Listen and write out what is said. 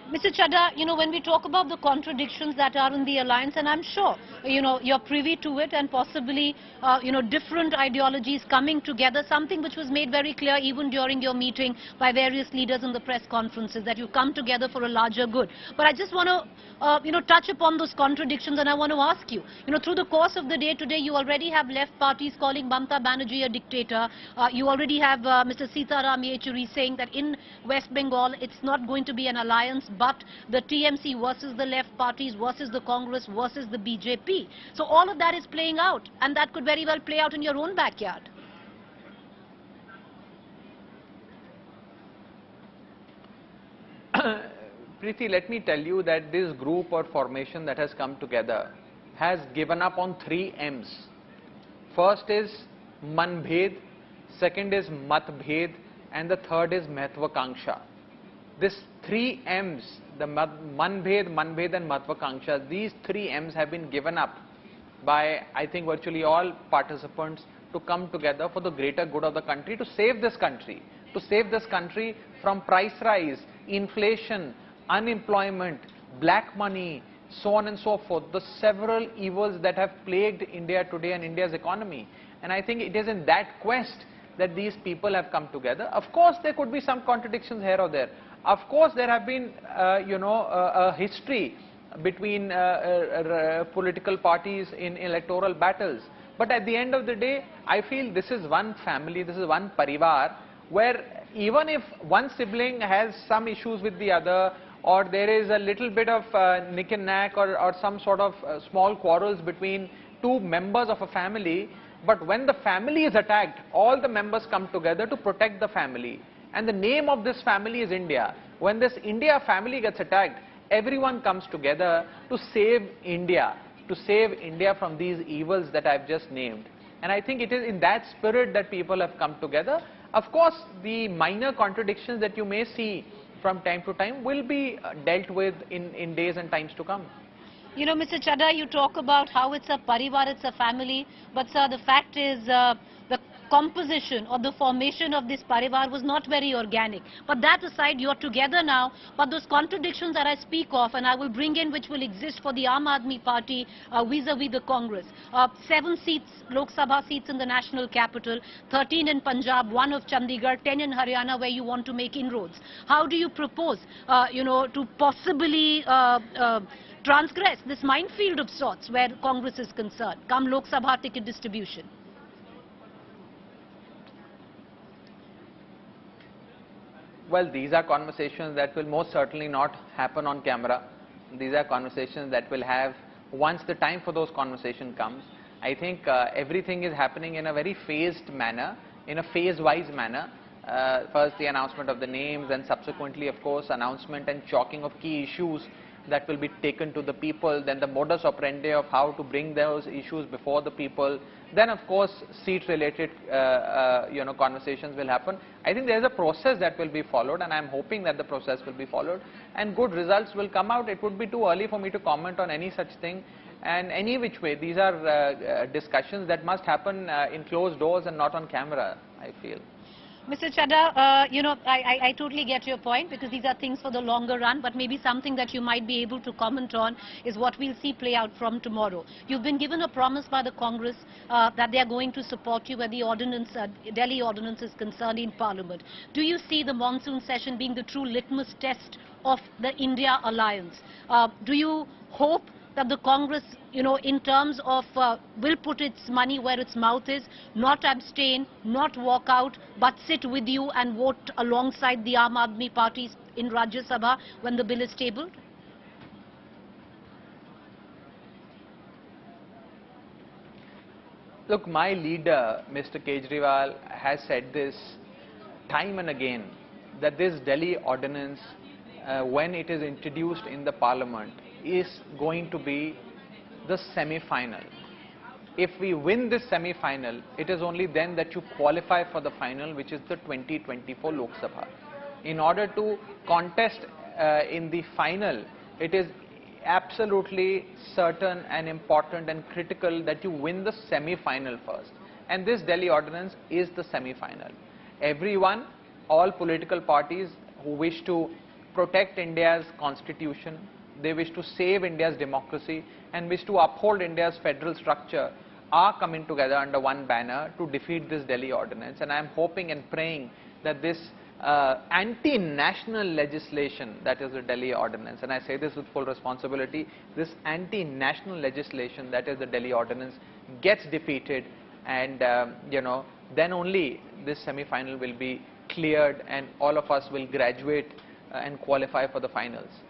Mr. Chadha, when we talk about the contradictions that are in the alliance, and I'm sure, you're privy to it and possibly, different ideologies coming together, something which was made very clear even during your meeting by various leaders in the press conferences, that you come together for a larger good. But I just want to, touch upon those contradictions, and I want to ask you, through the course of the day today, you already have left parties calling Mamata Banerjee a dictator. You already have Mr. Sitaram Yechuri saying that in West Bengal, it's not going to be an alliance, but the TMC versus the left parties versus the Congress versus the BJP. So all of that is playing out, and that could very well play out in your own backyard. Preeti, let me tell you that this group or formation that has come together has given up on 3 M's. First is Manbhed, second is Matbhed, and the third is Mahatvakanksha. This 3 M's, the Manbhed, and Mahatvakanksha, these 3 M's have been given up by, I think, virtually all participants to come together for the greater good of the country, to save this country from price rise, inflation, unemployment, black money, so on and so forth, the several evils that have plagued India today and India's economy. And I think it is in that quest that these people have come together. Of course, there could be some contradictions here or there. Of course, there have been, a history between political parties in electoral battles. But at the end of the day, I feel this is one family, this is one parivar, where even if one sibling has some issues with the other, or there is a little bit of nick and knack, or some sort of small quarrels between 2 members of a family, but when the family is attacked, all the members come together to protect the family. And the name of this family is India. When this India family gets attacked, everyone comes together to save India from these evils that I've just named. And I think it is in that spirit that people have come together. Of course, the minor contradictions that you may see from time to time will be dealt with in days and times to come. Mr. Chadha, you talk about how it's a parivar, it's a family, but sir, the fact is the composition or the formation of this parivar was not very organic. But that aside, you're together now, but those contradictions that I speak of, and I will bring in which will exist for the Aam Aadmi Party vis-a-vis the Congress. 7 seats, Lok Sabha seats in the national capital, 13 in Punjab, 1 of Chandigarh, 10 in Haryana where you want to make inroads. How do you propose, to possibly transgress this minefield of sorts where Congress is concerned, come Lok Sabha ticket distribution? Well, these are conversations that will most certainly not happen on camera. These are conversations that will have, once the time for those conversations comes. I think everything is happening in a very phased manner, in a phase-wise manner. First the announcement of the names, and subsequently, of course, announcement and chalking of key issues that will be taken to the people, then the modus operandi of how to bring those issues before the people. Then, of course, seat-related, conversations will happen. I think there is a process that will be followed, and I am hoping that the process will be followed, and good results will come out. It would be too early for me to comment on any such thing. And any which way, these are discussions that must happen in closed doors and not on camera, I feel. Mr. Chadha, I totally get your point, because these are things for the longer run, but maybe something that you might be able to comment on is what we'll see play out from tomorrow. You've been given a promise by the Congress that they are going to support you where the ordinance, Delhi ordinance is concerned in Parliament. Do you see the monsoon session being the true litmus test of the India alliance? Do you hope that the Congress, in terms of will put its money where its mouth is, not abstain, not walk out, but sit with you and vote alongside the Aam Aadmi parties in Rajya Sabha when the bill is tabled? Look, my leader, Mr. Kejriwal, has said this time and again, that this Delhi ordinance, when it is introduced in the Parliament, is going to be the semi-final. If we win this semi-final, it is only then that you qualify for the final, which is the 2024 Lok Sabha. In order to contest in the final, it is absolutely certain and important and critical that you win the semi-final first. And this Delhi ordinance is the semi-final. Everyone, all political parties who wish to protect India's constitution, they wish to save India's democracy, and wish to uphold India's federal structure, are coming together under one banner to defeat this Delhi ordinance. And I am hoping and praying that this anti-national legislation, that is the Delhi ordinance, and I say this with full responsibility, this anti-national legislation, that is the Delhi ordinance, gets defeated, and then only this semi-final will be cleared and all of us will graduate and qualify for the finals.